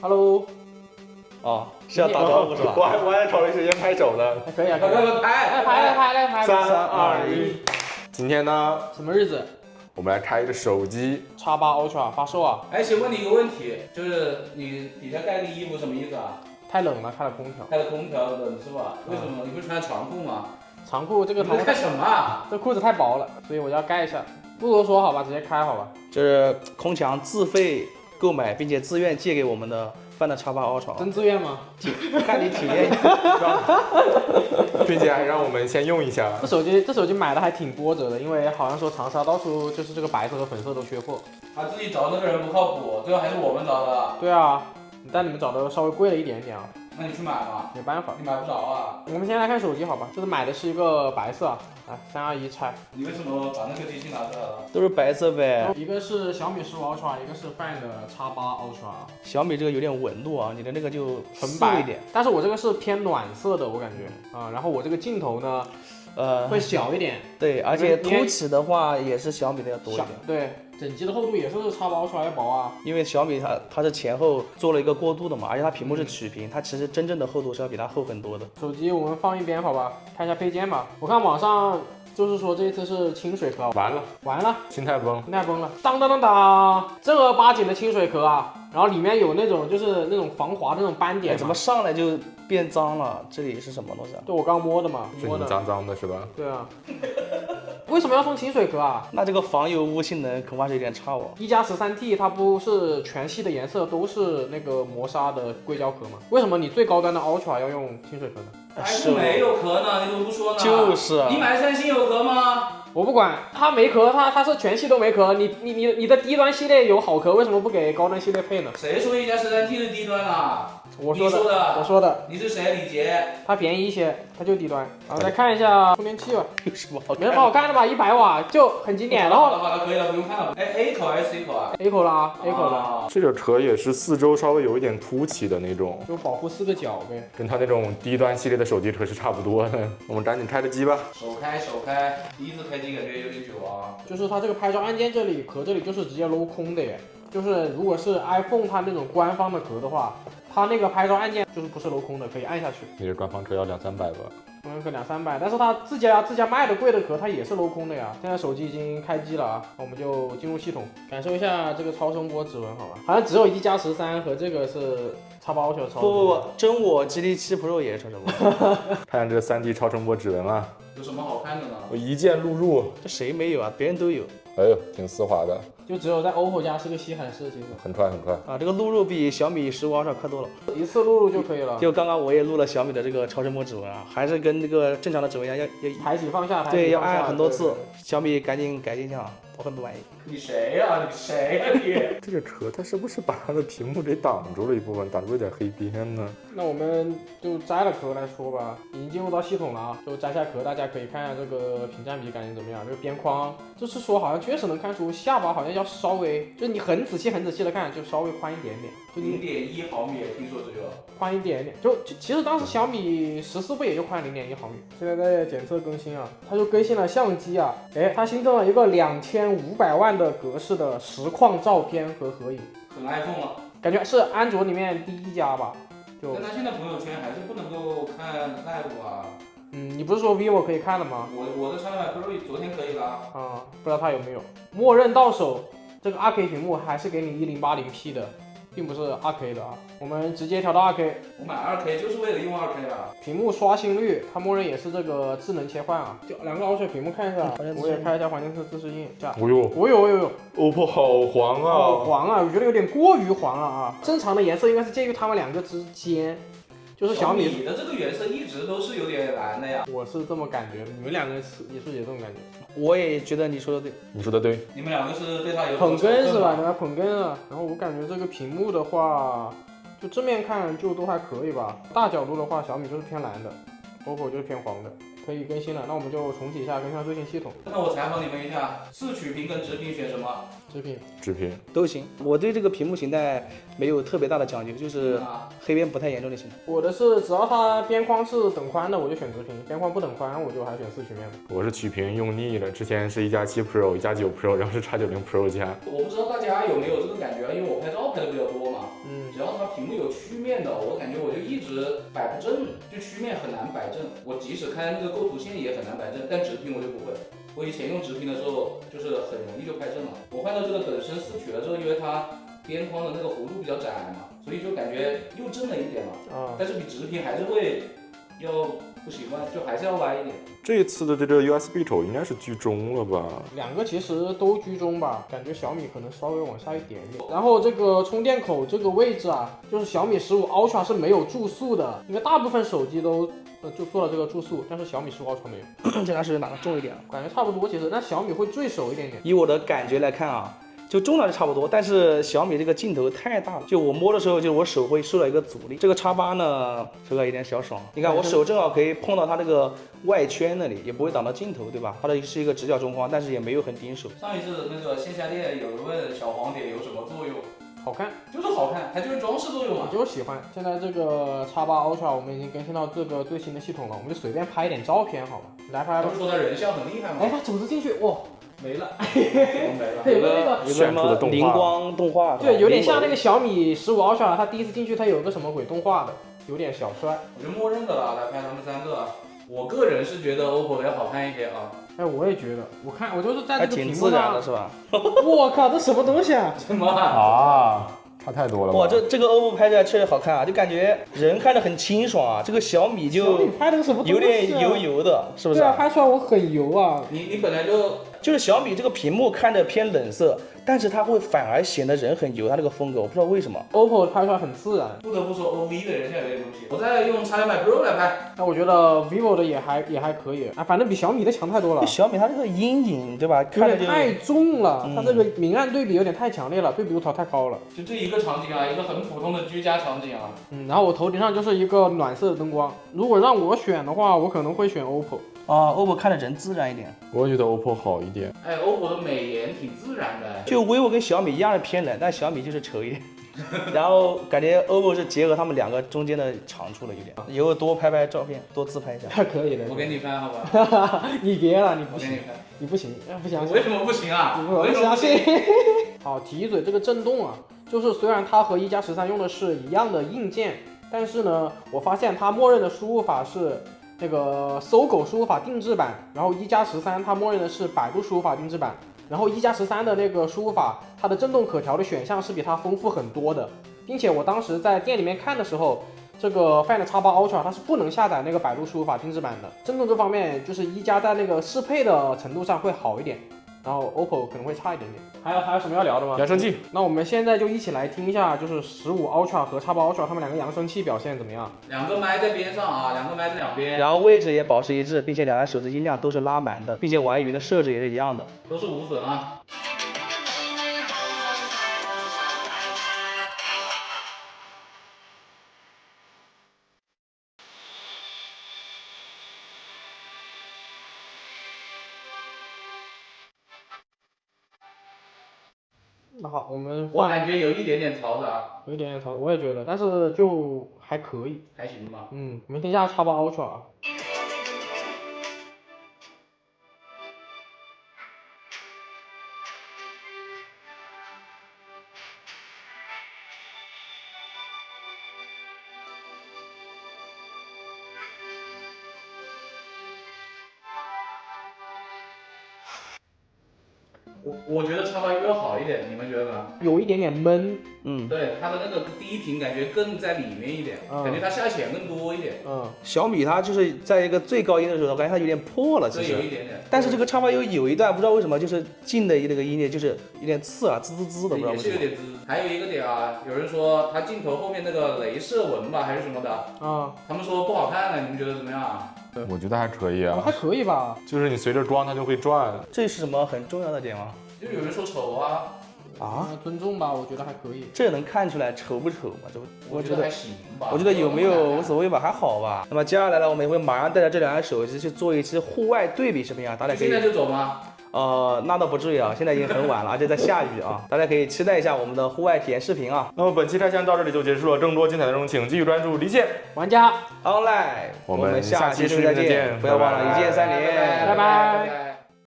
Hello，哦，是要打招呼是吧？我还考虑时间拍手呢。可以啊，可以快拍。3、2、1。今天呢，什么日子我们来开一个手机。？X8 Ultra 发售啊！哎，请问你一个问题，就是你底下盖个衣服什么意思啊？太冷了，开了空调。开了空调冷是吧？为什么？你不是穿长裤吗？长裤这个你在干什么啊？这裤子太薄了，所以我要盖一下。不多说好吧，直接开好吧。这是空强自费购买并且自愿借给我们的范的X8 Ultra，真自愿吗？看你体验一下。并且还让我们先用一下。这手机买的还挺波折的，因为好像说长沙到处就是这个白色和粉色都缺货。他自己找那个人不靠谱，最后还是我们找的。对啊，但你们找的稍微贵了一点点啊，那你去买嘛，没办法。你买不着啊。我们先来看手机好吧，这次买的是一个白色啊，来3、2、1拆。你为什么把那个机器拿出来了？都是白色呗。一个是小米15 Ultra，一个是 Find X8 Ultra。小米这个有点纹路啊，你的那个就纯白素一点。但是我这个是偏暖色的，我感觉啊。然后我这个镜头呢，会小一点。对，而且凸起的话也是小米的要多一点。对，整机的厚度也是X8 Ultra要薄啊。因为小米它是前后做了一个过渡的嘛，而且它屏幕是曲屏，它其实真正的厚度是要比它厚很多的。手机我们放一边好吧，看一下配件吧。我看网上就是说这一次是清水壳，完了，心态崩。心态崩了。当当当当，正儿八经的清水壳啊。然后里面有那种就是那种防滑的那种斑点。怎么上来就变脏了？这里是什么东西啊？对，我刚摸的嘛，摸的。是你脏脏的是吧？对啊。为什么要送清水壳啊？那这个防油污性能恐怕是有点差哦。1+13T 它不是全系的颜色都是那个磨砂的硅胶壳吗？为什么你最高端的 Ultra 要用清水壳呢？iPhone 没有壳呢，你怎么不说呢？就是啊。你买的三星有壳吗？我不管，它没壳，它是全系都没壳。你的低端系列有好壳，为什么不给高端系列配呢？谁说1+13T 的低端啊？我说的。你是谁？李杰？它便宜一些，它就低端。然后再看一下充电器吧，有什么好看？没什么好看的吧，100瓦就很经典。然后好了，可以了，不用看了。哎 ，A 口还是 C 口啊 ？A 口啦，A 口啦。这个壳也是四周稍微有一点凸起的那种，就保护4个角呗，跟它那种低端系列的手机壳是差不多的。我们赶紧开个机吧。手开，第一次开机感觉有点久啊。就是它这个拍照按键这里壳这里就是直接镂空的耶。就是如果是 iPhone 它那种官方的壳的话，它那个拍照按键就是不是镂空的，可以按下去。你这官方壳要200-300吧？可200-300，但是它自家卖的贵的壳它也是镂空的呀。现在手机已经开机了啊，我们就进入系统，感受一下这个超声波指纹，好吧？好像只有1+13和这个是X8 Ultra超声波。不，真我 GT7 Pro 也是超声波。看这3D 超声波指纹了，有什么好看的呢？我一键录入。这谁没有啊？别人都有。哎呦，挺丝滑的，就只有在 OPPO 家是个稀罕事，其实很快。啊，这个录入比小米15 Ultra 快多了，一次录入就可以了。就刚刚我也录了小米的这个超声波指纹啊，还是跟那个正常的指纹一样，要抬起放下，对，要按很多次。对小米赶紧改进一下，我很不满意。你谁呀？你？这个壳它是不是把它的屏幕给挡住了一部分，挡住一点黑边呢？那我们就摘了壳来说吧，已经进入到系统了啊，就摘下壳，大家可以看一下这个屏占比感觉怎么样。这个边框就是说好像确实能看出下巴好像要稍微，就你很仔细的看，就稍微宽一点点，就0.1毫米，听说只有宽一点点。就其实当时小米14不也就宽0.1毫米？现在在检测更新啊，它就更新了相机啊，它新增了一个2500万的格式的实况照片和合影，很 iPhone 了，感觉是安卓里面第一家吧。但他现在朋友圈还是不能够看 live 啊。你不是说 vivo 可以看的吗？我的300 Pro 昨天可以了啊，不知道它有没有。默认到手这个 2K 屏幕还是给你1080p 的，并不是2K 的啊。我们直接调到2K。我买2K 就是为了用2K 啊。屏幕刷新率它默认也是这个智能切换啊。就2个 Ultra 屏幕看一下，我也开一下环境自适应。哦呦，OPPO 好黄啊！好黄啊！我觉得有点过于黄了啊。正常的颜色应该是介于它们2个之间。就是小米的这个颜色一直都是有点蓝的呀，我是这么感觉的，你们2个也是这种感觉？我也觉得你说的对，你说的对，你们2个是对它有捧哏是吧？你们捧哏啊。然后我感觉这个屏幕的话，就正面看就都还可以吧，大角度的话小米就是偏蓝的，OPPO 就是偏黄的。可以更新了，那我们就重启一下更新到最新系统。那我采访你们一下，4曲屏跟直屏选什么？直屏都行。我对这个屏幕形态没有特别大的讲究，就是黑边不太严重就行。我的是只要它边框是等宽的，我就选直屏；边框不等宽，我就还选4曲面的。我是曲屏用腻了，之前是1+7 Pro、1+9 Pro， 然后是X90 Pro 加。我不知道大家有没有这个感觉，因为我拍照拍的比较多嘛。只要它屏幕有曲面的，我感觉我就一直摆不正，就曲面很难摆正。我即使开那个构图线也很难摆正，但直屏我就不会。我以前用直屏的时候，就是很容易就拍正了。我换到这个本身四取了之后，因为它边框的那个弧度比较窄嘛，所以就感觉又正了一点了。但是比直屏还是会要不习惯，就还是要歪一点。这一次的这个 USB 轴应该是居中了吧？两个其实都居中吧，感觉小米可能稍微往下一点点。然后这个充电口这个位置啊，就是小米15 Ultra 是没有注速的，因为大部分手机都就做了这个注速，但是小米15 Ultra 没有。这俩是哪个重一点？感觉差不多，其实那小米会最手一点点。以我的感觉来看啊，就重量是差不多，但是小米这个镜头太大了，就我摸的时候，就我手会受到一个阻力。这个X8呢，受到一点小爽。你看我手正好可以碰到它这个外圈那里，也不会挡到镜头，对吧？它的是一个直角中框，但是也没有很顶手。上一次那个线下店有人问小黄点有什么作用，好看，就是好看，它就是装饰作用嘛。我就是喜欢。现在这个X8 Ultra 我们已经更新到这个最新的系统了，我们就随便拍一点照片好吧？来拍吧。他们说它人像很厉害嘛。哎，它走着进去，哇，没了，没了。有个那个有个什么灵光动画，对，有点像那个小米15 Ultra，它第一次进去它有个什么鬼动画的，有点小帅。我就默认的了，来拍他们三个。我个人是觉得 OPPO 的要好看一些啊。哎，我也觉得，我就是在还这个屏幕挺自然上的是吧？我靠，这什么东西啊？什么？差太多了吧？哇，这个 OPPO 拍出来确实好看啊，就感觉人看着很清爽啊。这个小米小就米拍的什么东西啊？有点油油的，是不是对啊，拍出来我很油啊。你本来就是小米这个屏幕看着偏冷色，但是它会反而显得人很油，它这个风格我不知道为什么。 OPPO 拍出来很自然，不得不说 OV 的人像有点东西。我在用 X6 Pro 来拍，但我觉得 vivo 的也还可以啊，反正比小米的强太多了。小米它这个阴影对吧，有看着就点太重了，它这个明暗对比有点太强烈了，对比度太高了。就这一个场景啊，一个很普通的居家场景啊。然后我头顶上就是一个暖色的灯光，如果让我选的话，我可能会选 OPPO。啊，OPPO 看着人自然一点。我也觉得 OPPO 好一点。哎，OPPO 的美颜挺自然的。就 vivo 跟小米一样是偏冷，但小米就是丑一点。然后感觉 OPPO 是结合他们两个中间的长处了，有点。以后多拍拍照片，多自拍一下。可以的。我给你拍好吧？你别了，你不行，我给你拍。你不行，不相信。为什么不行啊？我为什么不行？好，提一嘴这个震动啊，就是虽然它和1+13用的是一样的硬件，但是呢，我发现它默认的输入法是那个搜狗输入法定制版，然后1+13它默认的是百度输入法定制版，然后1+13的那个输入法，它的震动可调的选项是比它丰富很多的，并且我当时在店里面看的时候，这个 Find X8 Ultra 它是不能下载那个百度输入法定制版的，震动这方面就是一加在那个适配的程度上会好一点，然后 OPPO 可能会差一点点。还有什么要聊的吗？扬声器，那我们现在就一起来听一下，就是15 Ultra 和X8 Ultra 它们两个扬声器表现怎么样？两个麦在边上啊，两个麦在两边，然后位置也保持一致，并且两台手机音量都是拉满的，并且网易云的设置也是一样的，都是无损啊。那好，我们我感觉有一点点嘈杂，有一点点吵，我也觉得，但是就还可以。还行吧。我们听一下X8 Ultra 啊。我觉得X8要好一点，你们觉得呢？有一点点闷，对，它的那个第一屏感觉更在里面一点，感觉它下潜更多一点。小米它就是在一个最高音的时候，我感觉它有点破了，其对，实有一点点。但是这个X8有一段不知道为什么就是进的那个音乐就是有点刺啊，滋滋滋的，不知道也为什么。是有点滋。还有一个点啊，有人说它镜头后面那个镭射纹吧，还是什么的，他们说不好看呢，你们觉得怎么样啊？我觉得还可以啊，还可以吧。就是你随着装它就会转。这是什么很重要的点吗？就有人说丑啊，尊重吧，我觉得还可以。这能看出来丑不丑吗？这我觉得还行吧。我觉得有没有无所谓吧，还好吧。那么接下来呢，我们也会马上带着这两台手机去做一期户外对比视频啊，大家可以。现在就走吗？那倒不至于啊，现在已经很晚了，而且在下雨啊，大家可以期待一下我们的户外体验视频啊。那么本期拆箱到这里就结束了，更多精彩内容请继续关注离线玩家 online，我们下期视频再再见，见，不要忘了一键3连，拜拜。